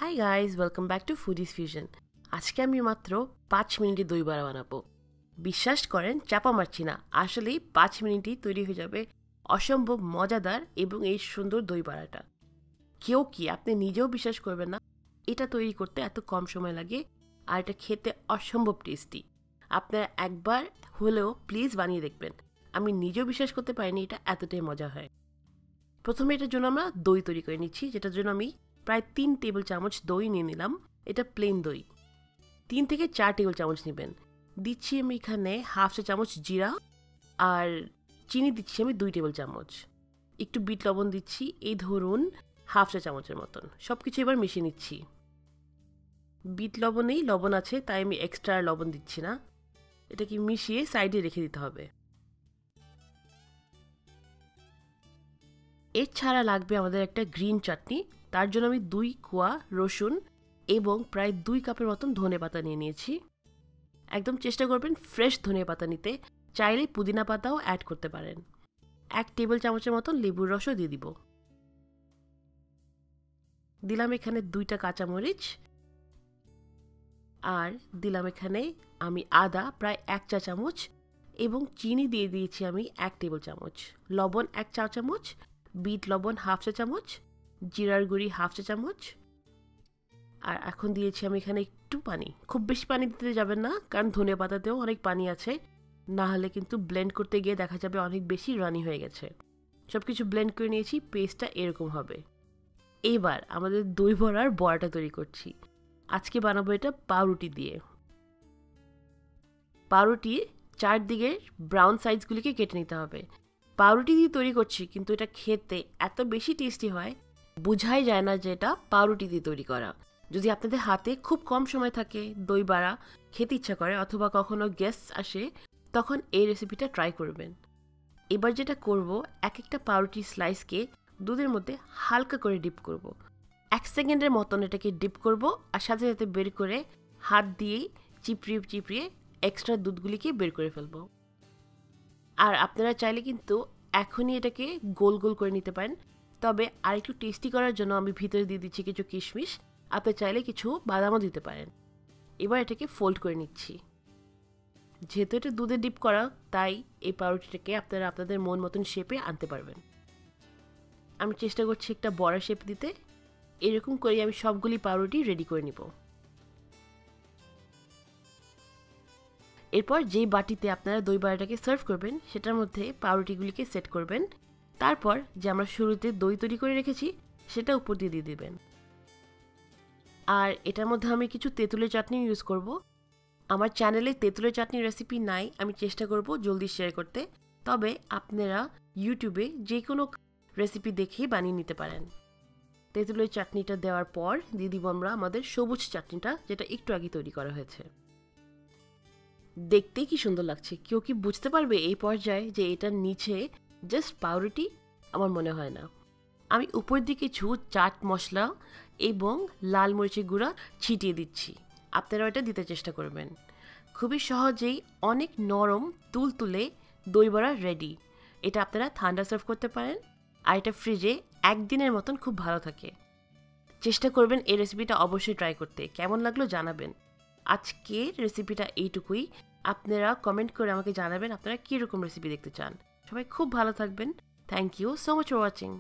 Hi guys, welcome back to foodies fusion. আজকে আমি মাত্র 5 মিনিটে দই বড়া বানাবো। বিশ্বাস করেন, চাপা মারছি না, আসলেই 5 মিনিটেই তৈরি হয়ে যাবে অসম্ভব মজাদার এবং এই সুন্দর দই বড়াটা। কেউ কি আপনি নিজেও বিশ্বাস করবেন না এটা তৈরি করতে এত কম সময় লাগে, আর এটা খেতে অসম্ভব টেস্টি। আপনারা একবার হলেও প্লিজ বানিয়ে দেখবেন। আমি নিজেও বিশ্বাস করতে পারিনি এটা এতটাই মজা হয়। প্রথমে এটার জন্য আমরা দই তৈরি করে নিচ্ছি, যেটার জন্য আমি প্রায় 3 টেবিল চামচ দই নিয়ে নিলাম। এটা প্লেন দই। 3 থেকে 4 টেবিল চামচ নেবেন। দিচ্ছি আমি এখানে হাফ চা চামচ জিরা, আর চিনি দিচ্ছি আমি 2 টেবিল চামচ। একটু বিট লবণ দিচ্ছি, এই ধরুন হাফ চা চামচের মতন। সব কিছু এবার মিশিয়ে নিচ্ছি। বিট লবণেই লবণ আছে, তাই আমি এক্সট্রা লবণ দিচ্ছি না। এটাকে মিশিয়ে সাইডে রেখে দিতে হবে। এছাড়া লাগবে আমাদের একটা গ্রিন চাটনি। তার জন্য আমি 2 কোয়া রসুন এবং প্রায় 2 কাপের মতন ধনেপাতা নিয়ে নিয়েছি। একদম চেষ্টা করবেন ফ্রেশ ধনেপাতা নিতে, চাইলে পুদিনা পাতাও অ্যাড করতে পারেন। 1 টেবিল চামচের মতন লেবুর রসও দিয়ে দিব। দিলাম এখানে 2টা কাঁচামরিচ, আর দিলাম এখানে আমি আদা প্রায় 1 চা চামচ, এবং চিনি দিয়ে দিয়েছি আমি 1 টেবিল চামচ। লবণ 1 চা চামচ, বিট লবণ হাফ চা চামচ, জিরার গুঁড়ি হাফ চা চামচ, আর এখন দিয়েছি আমি এখানে একটু পানি। খুব বেশি পানি দিতে যাবেন না, কারণ ধনে পাতাতেও অনেক পানি আছে, না হলে কিন্তু ব্লেন্ড করতে গিয়ে দেখা যাবে অনেক বেশি রানি হয়ে গেছে। সব কিছু ব্লেন্ড করে নিয়েছি, পেস্টটা এরকম হবে। এইবার আমাদের দই বড়ার বড়াটা তৈরি করছি। আজকে বানাবো এটা পাউরুটি দিয়ে। পাউরুটির চারদিকের ব্রাউন সাইডসগুলিকে কেটে নিতে হবে। পাউরুটি দিয়ে তৈরি করছি, কিন্তু এটা খেতে এত বেশি টেস্টি হয়, বোঝাই যায় না যে এটা পাউরুটি দিয়ে তৈরি করা। যদি আপনাদের হাতে খুব কম সময় থাকে, দই বড়া খেতে ইচ্ছা করে, অথবা কখনো গেস্ট আসে, তখন এই রেসিপিটা ট্রাই করবেন। এবার যেটা করব, এক একটা পাউরুটি স্লাইসকে দুধের মধ্যে হালকা করে ডিপ করব। 1 সেকেন্ডের মতন এটাকে ডিপ করব, আর সাথে সাথে বের করে হাত দিয়েই চিপড়িয়ে চিপড়িয়ে এক্সট্রা দুধগুলিকে বের করে ফেলব। আর আপনারা চাইলে কিন্তু এখনই এটাকে গোল গোল করে নিতে পারেন, তবে আর একটু টেস্টি করার জন্য আমি ভিতরে দিয়ে দিচ্ছি কিছু কিশমিশ। আপনি চাইলে কিছু বাদামও দিতে পারেন। এবার এটাকে ফোল্ড করে নিচ্ছি। যেহেতু এটা দুধে ডিপ করা, তাই এই পাউরুটিটাকে আপনারা আপনাদের মন মতন শেপে আনতে পারবেন। আমি চেষ্টা করছি একটা বড় শেপ দিতে। এরকম করে আমি সবগুলি পাউরুটি রেডি করে নিব। এরপর যেই বাটিতে আপনারা দই বড়াটাকে সার্ভ করবেন, সেটার মধ্যে পাউরুটিগুলিকে সেট করবেন। তারপর যে আমরা শুরুতে দই তৈরি করে রেখেছি, সেটা উপর দিয়ে দিয়ে দেবেন। আর এটার মধ্যে আমি কিছু তেঁতুলের চাটনি ইউজ করব। আমার চ্যানেলে তেঁতুলের চাটনির রেসিপি নাই, আমি চেষ্টা করব জলদি শেয়ার করতে। তবে আপনারা ইউটিউবে যে কোনো রেসিপি দেখে বানিয়ে নিতে পারেন। তেঁতুলের চাটনিটা দেওয়ার পর দিয়ে দিব আমরা আমাদের সবুজ চাটনিটা, যেটা একটু আগে তৈরি করা হয়েছে। দেখতেই কি সুন্দর লাগছে। কেউ কি বুঝতে পারবে এই পর্যায়ে যে এটার নিচে জাস্ট পাউরুটি? আমার মনে হয় না। আমি উপর দিকে কিছু চাট মশলা এবং লাল মরিচের গুঁড়া ছিটিয়ে দিচ্ছি। আপনারা এটা দিতে চেষ্টা করবেন। খুবই সহজেই অনেক নরম তুলতুলে দই বড়া রেডি। এটা আপনারা ঠান্ডা সার্ভ করতে পারেন, আর এটা ফ্রিজে 1 দিনের মতন খুব ভালো থাকে। চেষ্টা করবেন এই রেসিপিটা অবশ্যই ট্রাই করতে। কেমন লাগলো জানাবেন। আজকের রেসিপিটা এইটুকুই। আপনারা কমেন্ট করে আমাকে জানাবেন আপনারা কীরকম রেসিপি দেখতে চান। সবাই খুব ভালো থাকবেন। Thank you so much for watching.